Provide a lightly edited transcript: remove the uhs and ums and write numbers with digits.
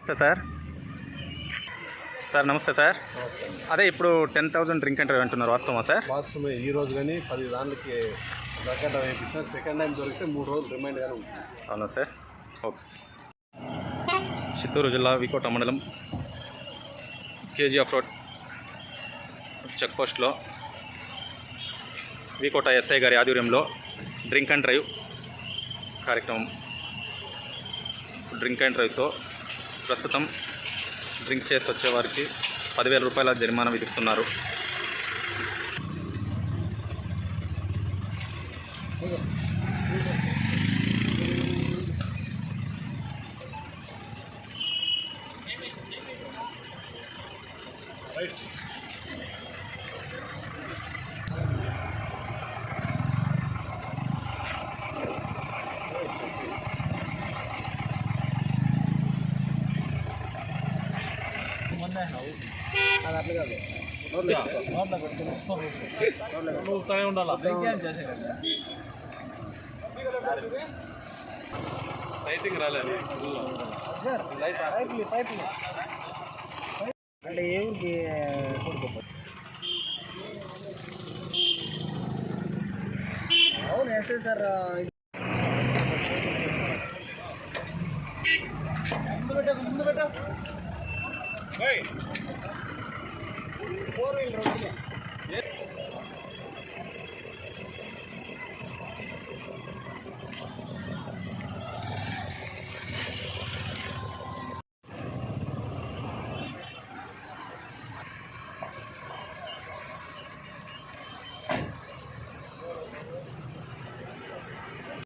నమస్తే sir. Sir నమస్తే sir. అదే ఇప్పుడు 10,000 డ్రింక్ అంటారు అంటున్నారు, వాస్తవమా సార్? వాస్తవమే. ఈ రోజు కానీ 10 దానికి దగ్గర వేయించిన సెకండ్ టైం దొరికితే 3 రోజులు రిమైండ్గానే ఉంటుంది. అవునా సార్? ఓకే. చిత్తూరు జిల్లా వికోట మండలం కేజీఎఫ్ రోడ్ చెక్ పోస్ట్లో వికోట ఎస్ఐ గారి ఆధ్వర్యంలో డ్రింక్ అండ్ డ్రైవ్ కార్యక్రమం. డ్రింక్ అండ్ డ్రైవ్తో ప్రస్తుతం డ్రింక్ చేసి వచ్చేవారికి 10,000 రూపాయల జరిమానా విధిస్తున్నారు. అది అట్లా కాదు, లైటింగ్ రాలేదు అంటే ఏ ఊరికి కొడుకోపోతుంది. అవును ఎస్ఐ సార్. ముందు పెట్ట 4 వీలర్